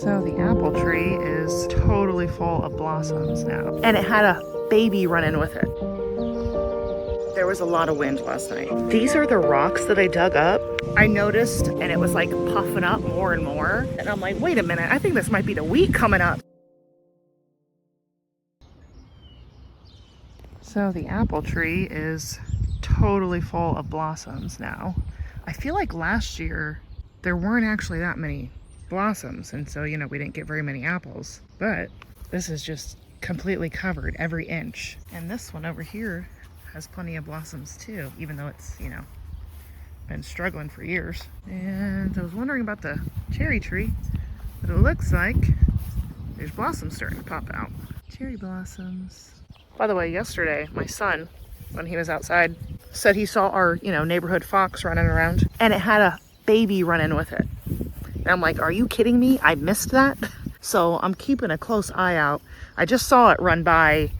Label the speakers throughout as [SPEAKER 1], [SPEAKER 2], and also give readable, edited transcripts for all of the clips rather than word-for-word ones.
[SPEAKER 1] So the apple tree is totally full of blossoms now. And it had a baby running with it. There was a lot of wind last night. These are the rocks that I dug up. I noticed, and it was like puffing up more and more. And I'm like, wait a minute, I think this might be the wheat coming up. So the apple tree is totally full of blossoms now. I feel like last year there weren't actually that many blossoms, and so, you know, we didn't get very many apples. But this is just completely covered every inch. And this one over here has plenty of blossoms too, even though it's, you know, been struggling for years. And I was wondering about the cherry tree, but it looks like there's blossoms starting to pop out. Cherry blossoms. By the way, yesterday, my son, when he was outside, said he saw our, you know, neighborhood fox running around, and it had a baby running with it. And I'm like, are you kidding me? I missed that? So I'm keeping a close eye out. I just saw it run by,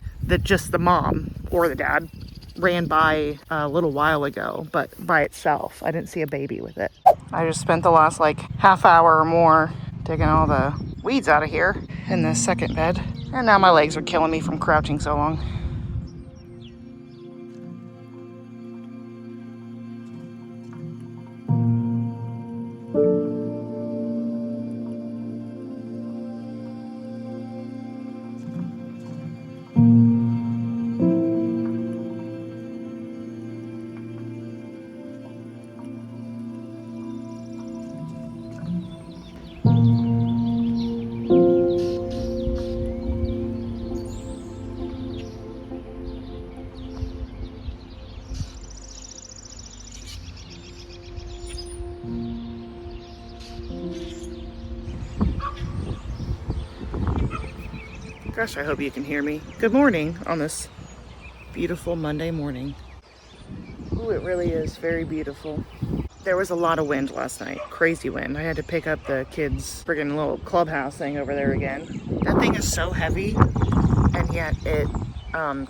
[SPEAKER 1] just the mom or the dad ran by a little while ago, but by itself. I didn't see a baby with it. I just spent the last like half hour or more digging all the weeds out of here in the second bed. And now my legs are killing me from crouching so long. Gosh, I hope you can hear me. Good morning on this beautiful Monday morning. Ooh, it really is very beautiful. There was a lot of wind last night, crazy wind. I had to pick up the kids' friggin' little clubhouse thing over there again. That thing is so heavy, and yet it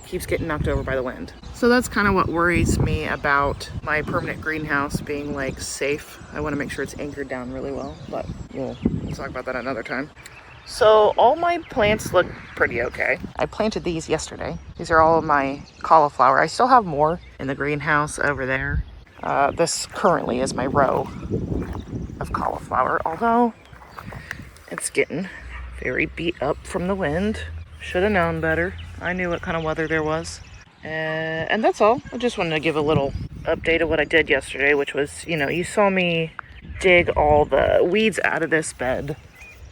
[SPEAKER 1] keeps getting knocked over by the wind. So that's kind of what worries me about my permanent greenhouse being like safe. I want to make sure it's anchored down really well, but we'll talk about that another time. So all my plants look pretty okay. I planted these yesterday. These are all of my cauliflower. I still have more in the greenhouse over there. This currently is my row of cauliflower, although it's getting very beat up from the wind. Should have known better. I knew what kind of weather there was. And that's all. I just wanted to give a little update of what I did yesterday, which was, you know, you saw me dig all the weeds out of this bed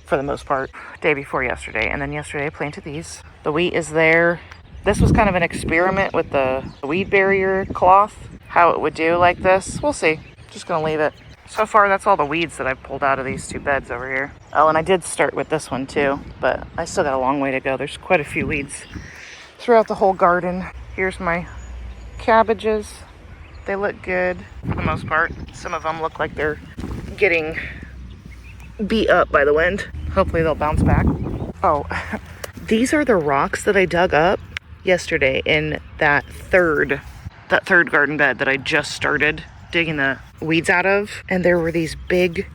[SPEAKER 1] for the most part, day before yesterday. And then yesterday I planted these. The wheat is there. This was kind of an experiment with the weed barrier cloth, how it would do like this. We'll see. Just gonna leave it. So far, that's all the weeds that I've pulled out of these two beds over here. Oh, and I did start with this one too, but I still got a long way to go. There's quite a few weeds throughout the whole garden. Here's my cabbages. They look good for the most part. Some of them look like they're getting beat up by the wind. Hopefully they'll bounce back. Oh, these are the rocks that I dug up yesterday in that third garden bed that I just started digging the weeds out of. And there were these big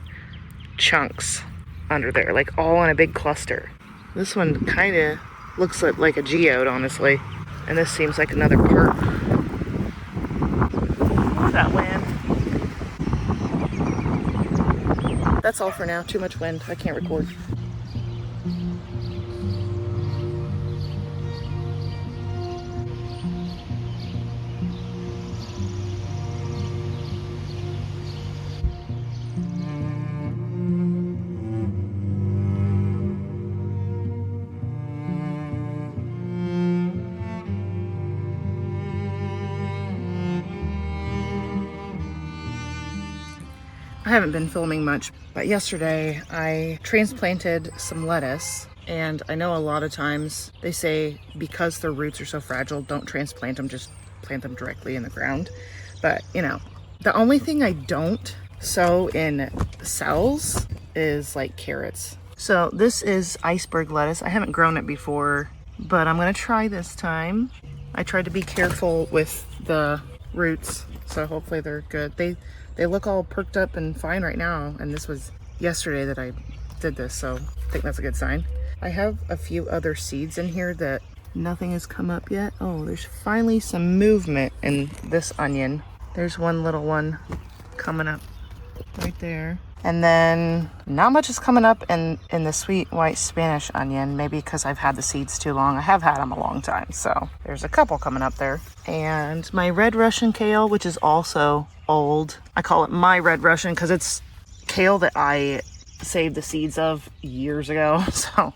[SPEAKER 1] chunks under there, like all in a big cluster. This one kind of looks like a geode, honestly. And this seems like another part. That wind. That's all for now. Too much wind. I can't record. I haven't been filming much, but yesterday I transplanted some lettuce, and I know a lot of times they say because their roots are so fragile, don't transplant them, just plant them directly in the ground. But, you know, the only thing I don't sow in cells is like carrots. So this is iceberg lettuce. I haven't grown it before, but I'm gonna try this time. I tried to be careful with the roots, so hopefully they're good. They look all perked up and fine right now, and this was yesterday that I did this, so I think that's a good sign. I have a few other seeds in here that nothing has come up yet. Oh, there's finally some movement in this onion. There's one little one coming up right there. And then not much is coming up in the sweet white Spanish onion, maybe because I've had the seeds too long. I have had them a long time, so there's a couple coming up there. And my red Russian kale, which is also old. I call it my red Russian because it's kale that I saved the seeds of years ago. So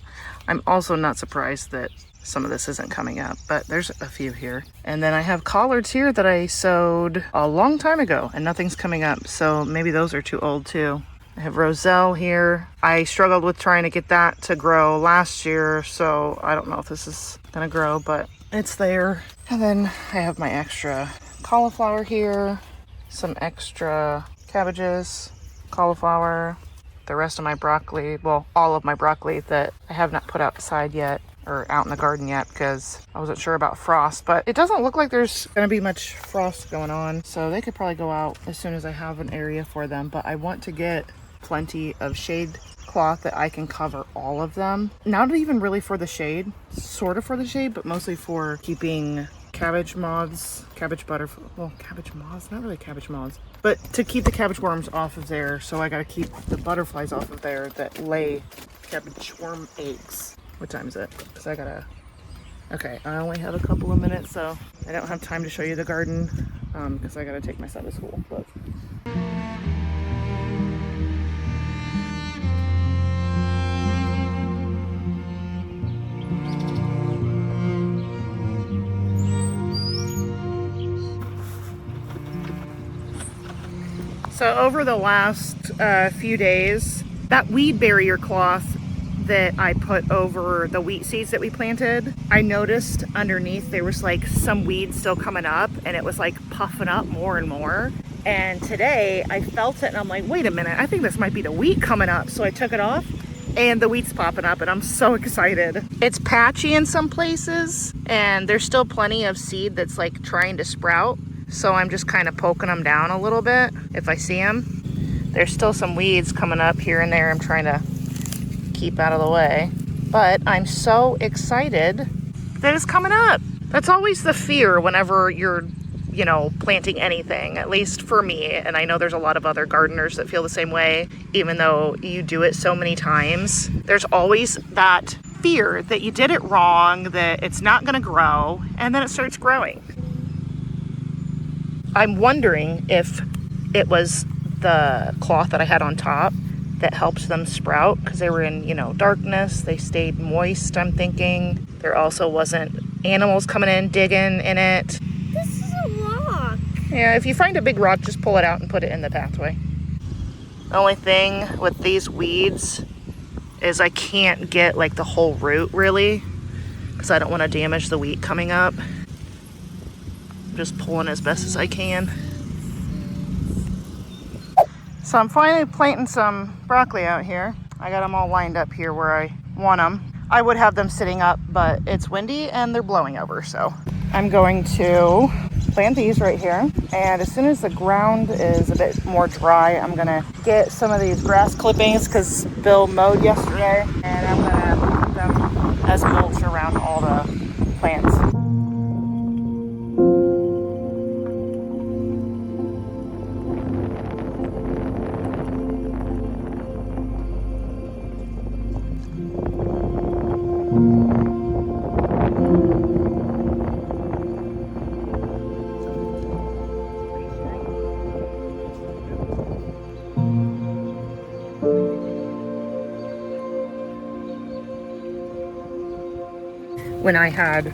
[SPEAKER 1] I'm also not surprised that some of this isn't coming up, but there's a few here. And then I have collards here that I sowed a long time ago and nothing's coming up. So maybe those are too old too. I have roselle here. I struggled with trying to get that to grow last year, so I don't know if this is gonna grow, but it's there. And then I have my extra cauliflower here, some extra cabbages, cauliflower, the rest of my broccoli, well, all of my broccoli that I have not put outside yet or out in the garden yet because I wasn't sure about frost, but it doesn't look like there's gonna be much frost going on, so they could probably go out as soon as I have an area for them. But I want to get plenty of shade cloth that I can cover all of them. Not even really for the shade, sort of for the shade, but mostly for keeping cabbage moths, cabbage butterfly, well, cabbage moths, not really cabbage moths, but to keep the cabbage worms off of there. So I got to keep the butterflies off of there that lay cabbage worm eggs. What time is it? Because I gotta, okay, I only have a couple of minutes, so I don't have time to show you the garden because I gotta take my son to school, but. So over the last few days, that weed barrier cloth that I put over the wheat seeds that we planted, I noticed underneath there was like some weeds still coming up and it was like puffing up more and more. And today I felt it and I'm like, wait a minute, I think this might be the wheat coming up. So I took it off and the wheat's popping up and I'm so excited. It's patchy in some places and there's still plenty of seed that's like trying to sprout. So I'm just kind of poking them down a little bit if I see them. There's still some weeds coming up here and there. I'm trying to keep out of the way. But I'm so excited that it's coming up. That's always the fear whenever you're, you know, planting anything, at least for me. And I know there's a lot of other gardeners that feel the same way, even though you do it so many times. There's always that fear that you did it wrong, that it's not gonna grow, and then it starts growing. I'm wondering if it was the cloth that I had on top that helped them sprout because they were in, you know, darkness. They stayed moist, I'm thinking. There also wasn't animals coming in, digging in it.
[SPEAKER 2] This is a rock.
[SPEAKER 1] Yeah, if you find a big rock, just pull it out and put it in the pathway. The only thing with these weeds is I can't get like the whole root really because I don't want to damage the wheat coming up. Just pulling as best as I can. So I'm finally planting some broccoli out here. I got them all lined up here where I want them. I would have them sitting up, but it's windy and they're blowing over, so. I'm going to plant these right here. And as soon as the ground is a bit more dry, I'm gonna get some of these grass clippings because Bill mowed yesterday. And I'm gonna put them as mulch around all the plants. When I had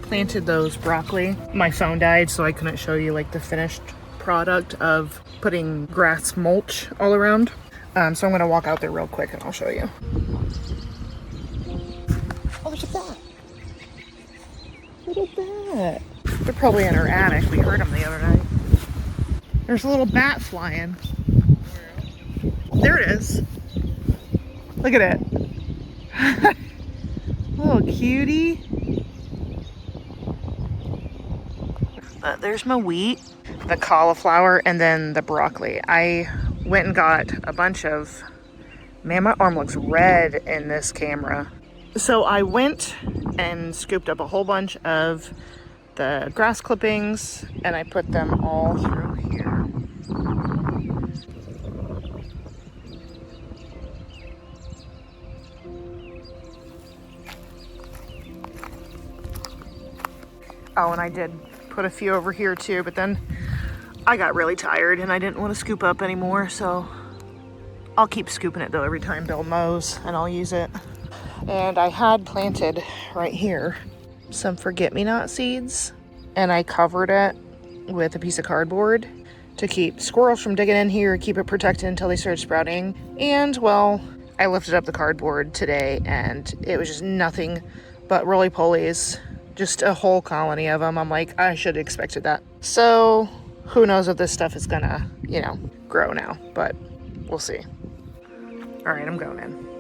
[SPEAKER 1] planted those broccoli, my phone died, so I couldn't show you like the finished product of putting grass mulch all around. So I'm gonna walk out there real quick and I'll show you. Oh, there's a bat. Little bat. They're probably in our attic. We heard them the other night. There's a little bat flying. There it is. Look at it. Little cutie. There's my wheat, the cauliflower, and then the broccoli. I went and got a bunch of Man, my arm looks red in this camera. So I went and scooped up a whole bunch of the grass clippings and I put them all through here. Oh, and I did put a few over here too, but then I got really tired and I didn't want to scoop up anymore, so I'll keep scooping it though every time Bill mows and I'll use it. And I had planted right here some forget-me-not seeds and I covered it with a piece of cardboard to keep squirrels from digging in here, keep it protected until they started sprouting. And well, I lifted up the cardboard today and it was just nothing but roly-polies, just a whole colony of them. I'm like, I should have expected that. So who knows if this stuff is gonna, grow now, but we'll see. All right, I'm going in.